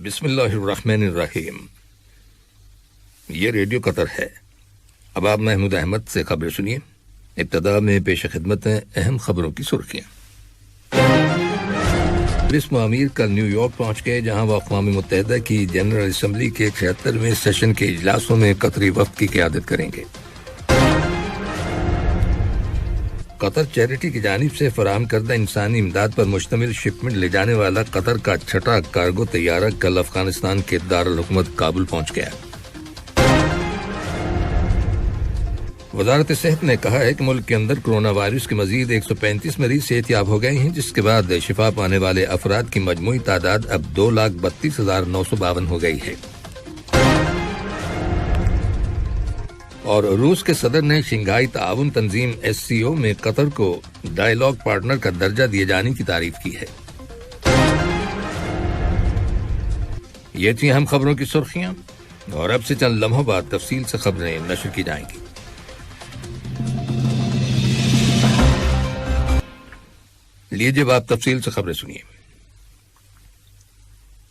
بسم اللہ الرحمن الرحیم۔ یہ ریڈیو قطر ہے۔ اب آپ محمود احمد سے خبریں سنیے۔ ابتدا میں پیش خدمت ہیں اہم خبروں کی سرخیاں۔ رئیس معمیر کل نیو یارک پہنچ گئے، جہاں وہ اقوام متحدہ کی جنرل اسمبلی کے 76ویں سیشن کے اجلاسوں میں قطری وفد کی قیادت کریں گے۔ قطر چیریٹی کی جانب سے فراہم کردہ انسانی امداد پر مشتمل شپمنٹ لے جانے والا قطر کا چھٹا کارگو طیارہ کل افغانستان کے دارالحکومت کابل پہنچ گیا۔ وزارت صحت نے کہا ہے کہ ملک کے اندر کرونا وائرس کے مزید 135 مریض صحت یاب ہو گئے ہیں، جس کے بعد شفا پانے والے افراد کی مجموعی تعداد اب 2,32,952 ہو گئی ہے۔ اور روس کے صدر نے شنگھائی تعاون تنظیم SCO میں قطر کو ڈائیلاگ پارٹنر کا درجہ دیے جانے کی تعریف کی ہے۔ یہ تھی اہم خبروں کی سرخیاں، اور اب سے چند لمحوں بعد تفصیل سے خبریں نشر کی جائیں گی۔ لیجیے اب آپ تفصیل سے خبریں سنیے۔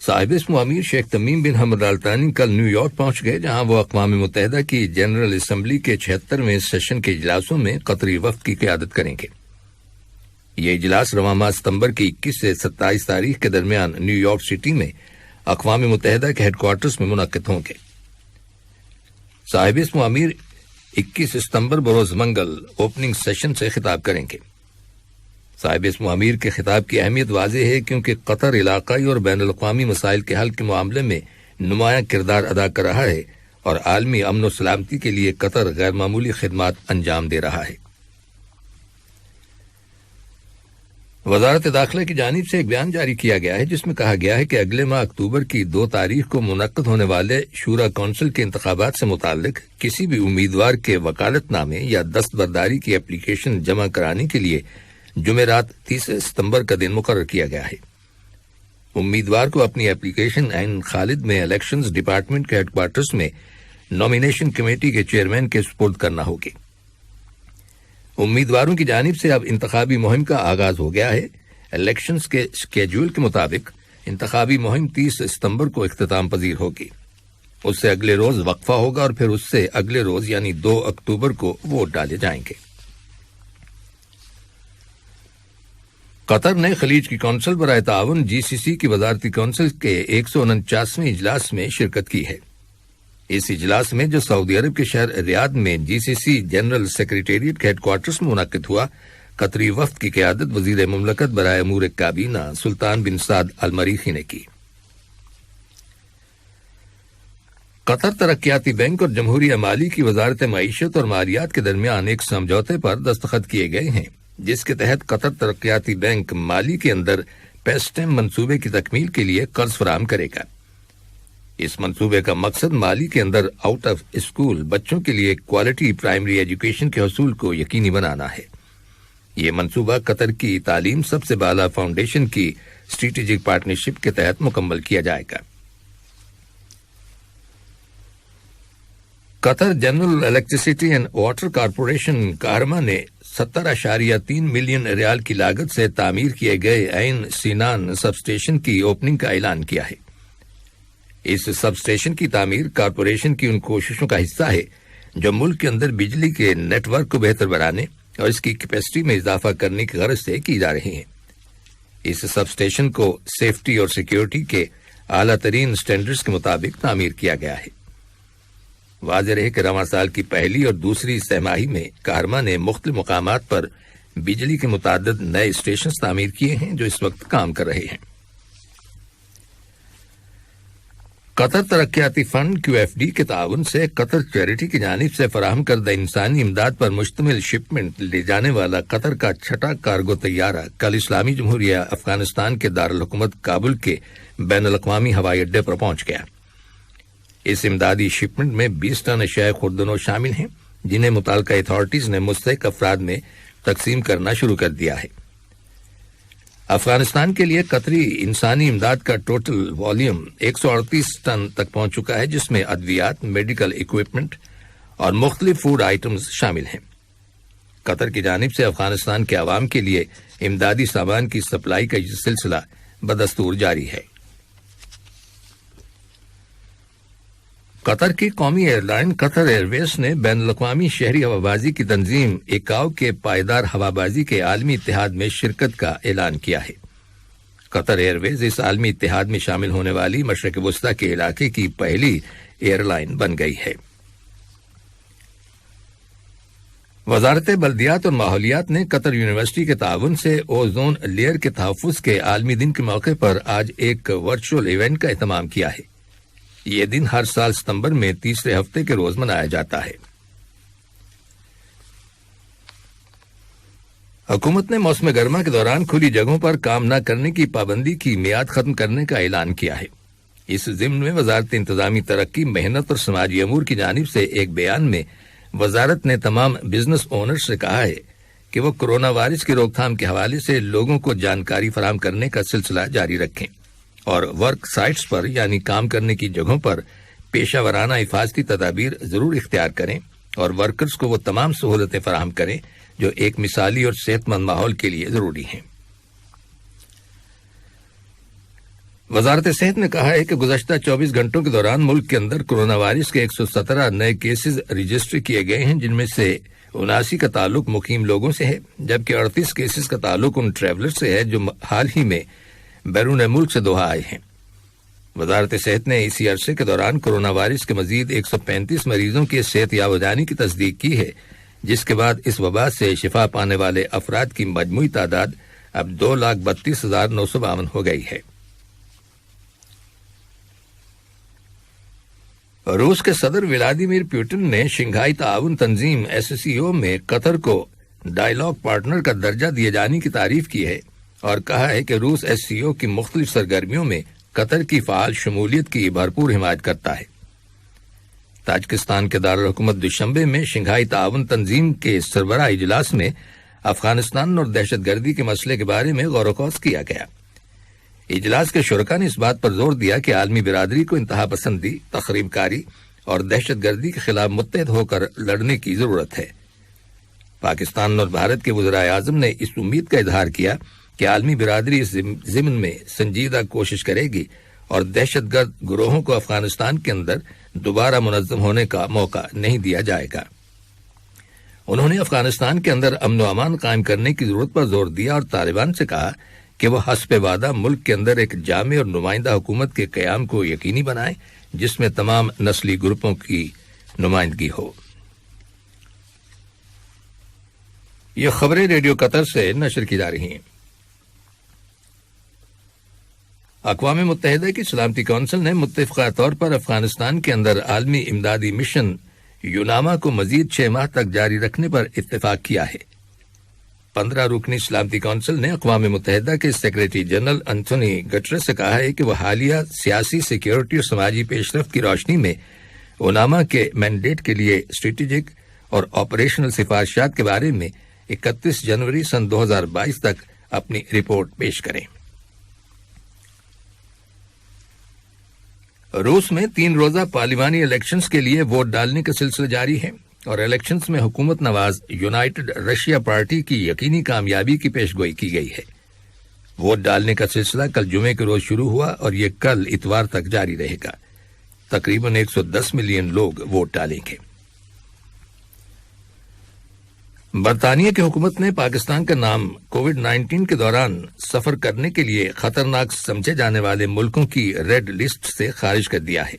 صاحب اسم امیر شیخ تمیم بن حمد آل ثانی کل نیو یارک پہنچ گئے، جہاں وہ اقوام متحدہ کی جنرل اسمبلی کے 76ویں سیشن کے اجلاسوں میں قطری وفد کی قیادت کریں گے۔ یہ اجلاس رواں ماہ ستمبر کی 21 سے 27 تاریخ کے درمیان نیو یارک سٹی میں اقوام متحدہ کے ہیڈ کوارٹرز میں منعقد ہوں گے۔ صاحب اسم امیر 21 ستمبر بروز منگل اوپننگ سیشن سے خطاب کریں گے۔ صاحب اسم امیر کے خطاب کی اہمیت واضح ہے، کیونکہ قطر علاقائی اور بین الاقوامی مسائل کے حل کے معاملے میں نمایاں کردار ادا کر رہا ہے، اور عالمی امن و سلامتی کے لیے قطر غیر معمولی خدمات انجام دے رہا ہے۔ وزارت داخلہ کی جانب سے ایک بیان جاری کیا گیا ہے، جس میں کہا گیا ہے کہ اگلے ماہ اکتوبر کی 2 تاریخ کو منعقد ہونے والے شورا کونسل کے انتخابات سے متعلق کسی بھی امیدوار کے وکالت نامے یا دستبرداری کی اپلیکیشن جمع کرانے کے لیے جمعرات 30 ستمبر کا دن مقرر کیا گیا ہے۔ امیدوار کو اپنی اپلیکیشن عین خالد میں الیکشنز ڈپارٹمنٹ کے ہیڈ کوارٹرز میں نامینیشن کمیٹی کے چیئرمین کے سپرد کرنا ہوگی۔ امیدواروں کی جانب سے اب انتخابی مہم کا آغاز ہو گیا ہے۔ الیکشنز کے اسکیڈول کے مطابق انتخابی مہم 30 ستمبر کو اختتام پذیر ہوگی۔ اس سے اگلے روز وقفہ ہوگا، اور پھر اس سے اگلے روز یعنی 2 اکتوبر کو ووٹ ڈالے جائیں گے۔ قطر نے خلیج کی کونسل برائے تعاون GCC کی وزارتی کونسل کے 149ویں اجلاس میں شرکت کی ہے۔ اس اجلاس میں، جو سعودی عرب کے شہر ریاض میں GCC جنرل سیکریٹریٹ کے ہیڈ کوارٹرز میں منعقد ہوا، قطری وفد کی قیادت وزیر مملکت برائے امور کابینہ سلطان بن سعد المریخی نے کی۔ قطر ترقیاتی بینک اور جمہوریہ مالی کی وزارت معیشت اور مالیات کے درمیان ایک سمجھوتے پر دستخط کیے گئے ہیں، جس کے تحت قطر ترقیاتی بینک مالی کے اندر پیسٹم منصوبے کی تکمیل کے لیے قرض فراہم کرے گا۔ اس منصوبے کا مقصد مالی کے اندر آؤٹ آف اسکول بچوں کے لیے کوالٹی پرائمری ایجوکیشن کے حصول کو یقینی بنانا ہے۔ یہ منصوبہ قطر کی تعلیم سب سے بالا فاؤنڈیشن کی اسٹریٹجک پارٹنرشپ کے تحت مکمل کیا جائے گا۔ Qatar general electricity and water corporation Kahramaa نے 70.3 ملین ریال کی لاگت سے تعمیر کیے گئے عین سینان سب اسٹیشن کی اوپننگ کا اعلان کیا ہے۔ اس سب اسٹیشن کی تعمیر کارپوریشن کی ان کوششوں کا حصہ ہے جو ملک کے اندر بجلی کے نیٹ ورک کو بہتر بنانے اور اس کی کیپیسٹی میں اضافہ کرنے کی غرض سے کی جا رہی ہیں۔ اس سب اسٹیشن کو سیفٹی اور سیکیورٹی کے اعلیٰ ترین سٹینڈرڈز کے مطابق تعمیر کیا گیا ہے۔ واضح رہے کہ رواں سال کی پہلی اور دوسری سہ ماہی میں کارما نے مختلف مقامات پر بجلی کے متعدد نئے اسٹیشنز تعمیر کیے ہیں، جو اس وقت کام کر رہے ہیں۔ قطر ترقیاتی فنڈ QFD کے تعاون سے قطر چیریٹی کی جانب سے فراہم کردہ انسانی امداد پر مشتمل شپمنٹ لے جانے والا قطر کا چھٹا کارگو طیارہ کل اسلامی جمہوریہ افغانستان کے دارالحکومت کابل کے بین الاقوامی ہوائی اڈے پر پہنچ گیا۔ اس امدادی شپمنٹ میں 20 ٹن اشیاء خوردنوش شامل ہیں، جنہیں متعلقہ اتھارٹیز نے مستحق افراد میں تقسیم کرنا شروع کر دیا ہے۔ افغانستان کے لیے قطری انسانی امداد کا ٹوٹل والیوم 138 ٹن تک پہنچ چکا ہے، جس میں ادویات، میڈیکل ایکوپمنٹ اور مختلف فوڈ آئٹمز شامل ہیں۔ قطر کی جانب سے افغانستان کے عوام کے لیے امدادی سامان کی سپلائی کا یہ سلسلہ بدستور جاری ہے۔ قطر کی قومی ایئر لائن قطر ایئر ویز نے بین الاقوامی شہری ہوابازی کی تنظیم ایکاو کے پائیدار ہوابازی کے عالمی اتحاد میں شرکت کا اعلان کیا ہے۔ قطر ایئر ویز اس عالمی اتحاد میں شامل ہونے والی مشرق وسطیٰ کے علاقے کی پہلی ایئر لائن بن گئی ہے۔ وزارت بلدیات اور ماحولیات نے قطر یونیورسٹی کے تعاون سے اوزون لیئر کے تحفظ کے عالمی دن کے موقع پر آج ایک ورچوئل ایونٹ کا اہتمام کیا ہے۔ یہ دن ہر سال ستمبر میں تیسرے ہفتے کے روز منایا جاتا ہے۔ حکومت نے موسم گرما کے دوران کھلی جگہوں پر کام نہ کرنے کی پابندی کی میعاد ختم کرنے کا اعلان کیا ہے۔ اس ضمن میں وزارت انتظامی ترقی، محنت اور سماجی امور کی جانب سے ایک بیان میں وزارت نے تمام بزنس اونرز سے کہا ہے کہ وہ کرونا وائرس کی روک تھام کے حوالے سے لوگوں کو جانکاری فراہم کرنے کا سلسلہ جاری رکھیں اور ورک سائٹس پر یعنی کام کرنے کی جگہوں پر پیشہ ورانہ حفاظتی تدابیر ضرور اختیار کریں اور ورکرز کو وہ تمام سہولتیں فراہم کریں جو ایک مثالی اور صحت مند ماحول کے لیے ضروری ہیں۔ وزارت صحت نے کہا ہے کہ گزشتہ 24 گھنٹوں کے دوران ملک کے اندر کرونا وائرس کے 117 نئے کیسز رجسٹر کیے گئے ہیں، جن میں سے 79 کا تعلق مقیم لوگوں سے ہے، جبکہ 38 کیسز کا تعلق ان ٹریولر سے ہے جو حال ہی میں بیرون ملک سے دوحہ آئے ہیں۔ وزارت صحت نے اسی عرصے کے دوران کرونا وائرس کے مزید 135 مریضوں کی صحت یاب ہو جانے کی تصدیق کی ہے، جس کے بعد اس وبا سے شفا پانے والے افراد کی مجموعی تعداد اب 2,32,952 ہو گئی ہے۔ روس کے صدر ولادیمیر پوٹن نے شنگھائی تعاون تنظیم SCO میں قطر کو ڈائیلاگ پارٹنر کا درجہ دیے جانے کی تعریف کی ہے اور کہا ہے کہ روس SCO کی مختلف سرگرمیوں میں قطر کی فعال شمولیت کی بھرپور حمایت کرتا ہے۔ تاجکستان کے دارالحکومت دوشنبے میں شنگھائی تعاون تنظیم کے سربراہ اجلاس میں افغانستان اور دہشت گردی کے مسئلے کے بارے میں غور و خوض کیا گیا۔ اجلاس کے شرکاء نے اس بات پر زور دیا کہ عالمی برادری کو انتہا پسندی، تخریب کاری اور دہشت گردی کے خلاف متحد ہو کر لڑنے کی ضرورت ہے۔ پاکستان اور بھارت کے وزرائے اعظم نے اس امید کا اظہار کیا کہ عالمی برادری اس ضمن میں سنجیدہ کوشش کرے گی اور دہشت گرد گروہوں کو افغانستان کے اندر دوبارہ منظم ہونے کا موقع نہیں دیا جائے گا۔ انہوں نے افغانستان کے اندر امن و امان قائم کرنے کی ضرورت پر زور دیا اور طالبان سے کہا کہ وہ حسب وعدہ ملک کے اندر ایک جامع اور نمائندہ حکومت کے قیام کو یقینی بنائیں جس میں تمام نسلی گروپوں کی نمائندگی ہو۔ یہ خبریں ریڈیو قطر سے نشر کی جا رہی ہیں۔ اقوام متحدہ کی سلامتی کونسل نے متفقہ طور پر افغانستان کے اندر عالمی امدادی مشن یوناما کو مزید 6 ماہ تک جاری رکھنے پر اتفاق کیا ہے۔ 15 رکنی سلامتی کونسل نے اقوام متحدہ کے سیکریٹری جنرل انتونی گٹرس سے کہا ہے کہ وہ حالیہ سیاسی، سیکیورٹی اور سماجی پیش رفت کی روشنی میں یوناما کے مینڈیٹ کے لیے اسٹریٹجک اور آپریشنل سفارشات کے بارے میں 31 جنوری سن 2022 تک اپنی رپورٹ پیش کریں۔ روس میں 3 روزہ پارلیمانی الیکشنز کے لیے ووٹ ڈالنے کا سلسلہ جاری ہے اور الیکشنز میں حکومت نواز یونائٹڈ رشیا پارٹی کی یقینی کامیابی کی پیشگوئی کی گئی ہے۔ ووٹ ڈالنے کا سلسلہ کل جمعے کے روز شروع ہوا اور یہ کل اتوار تک جاری رہے گا۔ تقریباً 110 ملین لوگ ووٹ ڈالیں گے۔ برطانیہ کی حکومت نے پاکستان کا نام کووڈ-19 کے دوران سفر کرنے کے لیے خطرناک سمجھے جانے والے ملکوں کی ریڈ لسٹ سے خارج کر دیا ہے۔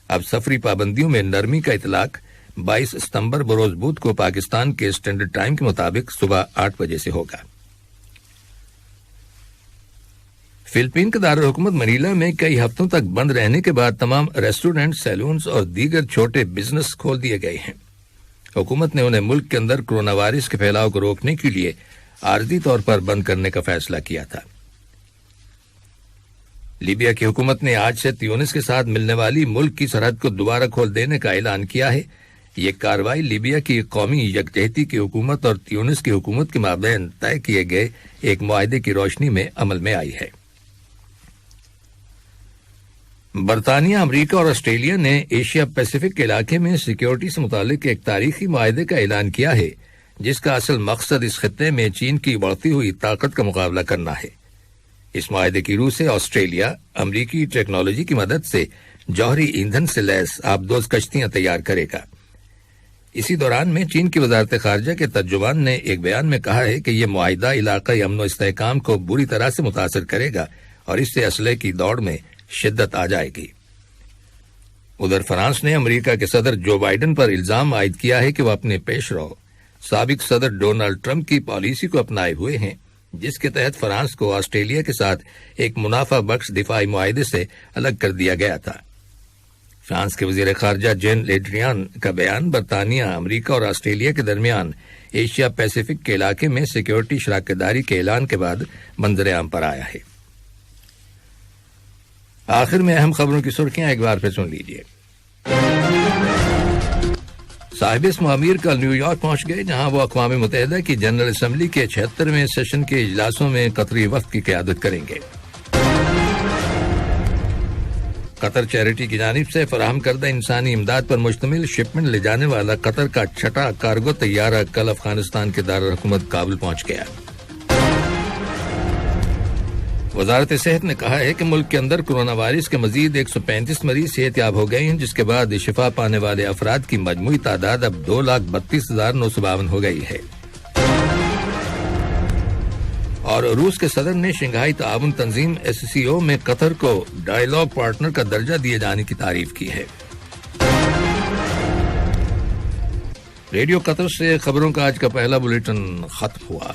اب سفری پابندیوں میں نرمی کا اطلاق 22 ستمبر بروز بدھ کو پاکستان کے اسٹینڈرڈ ٹائم کے مطابق صبح 8 بجے سے ہوگا۔ فلپین کے دارالحکومت منیلا میں کئی ہفتوں تک بند رہنے کے بعد تمام ریسٹورینٹ، سیلونز اور دیگر چھوٹے بزنس کھول دیے گئے ہیں۔ حکومت نے انہیں ملک کے اندر کرونا وائرس کے پھیلاؤ کو روکنے کے لیے عارضی طور پر بند کرنے کا فیصلہ کیا تھا۔ لیبیا کی حکومت نے آج سے تیونس کے ساتھ ملنے والی ملک کی سرحد کو دوبارہ کھول دینے کا اعلان کیا ہے۔ یہ کارروائی لیبیا کی قومی یکجہتی کی حکومت اور تیونس کی حکومت کے مابین طے کیے گئے ایک معاہدے کی روشنی میں عمل میں آئی ہے۔ برطانیہ، امریکہ اور آسٹریلیا نے ایشیا پیسیفک کے علاقے میں سیکیورٹی سے متعلق ایک تاریخی معاہدے کا اعلان کیا ہے جس کا اصل مقصد اس خطے میں چین کی بڑھتی ہوئی طاقت کا مقابلہ کرنا ہے۔ اس معاہدے کی روح سے آسٹریلیا امریکی ٹیکنالوجی کی مدد سے جوہری ایندھن سے لیس آبدوز کشتیاں تیار کرے گا۔ اسی دوران میں چین کی وزارت خارجہ کے ترجمان نے ایک بیان میں کہا ہے کہ یہ معاہدہ علاقائی امن و استحکام کو بری طرح سے متاثر کرے گا اور اس سے اسلحے کی دوڑ میں شدت آ جائے گی۔ ادھر فرانس نے امریکہ کے صدر جو بائیڈن پر الزام عائد کیا ہے کہ وہ اپنے پیش رو سابق صدر ڈونلڈ ٹرمپ کی پالیسی کو اپنائے ہوئے ہیں، جس کے تحت فرانس کو آسٹریلیا کے ساتھ ایک منافع بخش دفاعی معاہدے سے الگ کر دیا گیا تھا۔ فرانس کے وزیر خارجہ جین لیڈریان کا بیان برطانیہ، امریکہ اور آسٹریلیا کے درمیان ایشیا پیسیفک کے علاقے میں سیکیورٹی شراکت داری کے اعلان کے بعد منظر عام پر آیا ہے۔ آخر میں اہم خبروں کی سرخیاں ایک بار پھر سن لیجیے۔ صاحب اسم امیر کل نیو یارک پہنچ گئے، جہاں وہ اقوام متحدہ کی جنرل اسمبلی کے 76ویں سیشن کے اجلاسوں میں قطری وفد کی قیادت کریں گے۔ قطر چیریٹی کی جانب سے فراہم کردہ انسانی امداد پر مشتمل شپمنٹ لے جانے والا قطر کا 6واں کارگو طیارہ کل افغانستان کے دارالحکومت کابل پہنچ گیا۔ وزارت صحت نے کہا ہے کہ ملک کے اندر کورونا وائرس کے مزید 135 مریض صحت یاب ہو گئے ہیں، جس کے بعد شفا پانے والے افراد کی مجموعی تعداد اب 2,32,952 ہو گئی ہے۔ اور روس کے صدر نے شنگھائی تعاون تنظیم SCO میں قطر کو ڈائیلاگ پارٹنر کا درجہ دیے جانے کی تعریف کی ہے۔ ریڈیو قطر سے خبروں کا آج کا پہلا بلیٹن ختم ہوا۔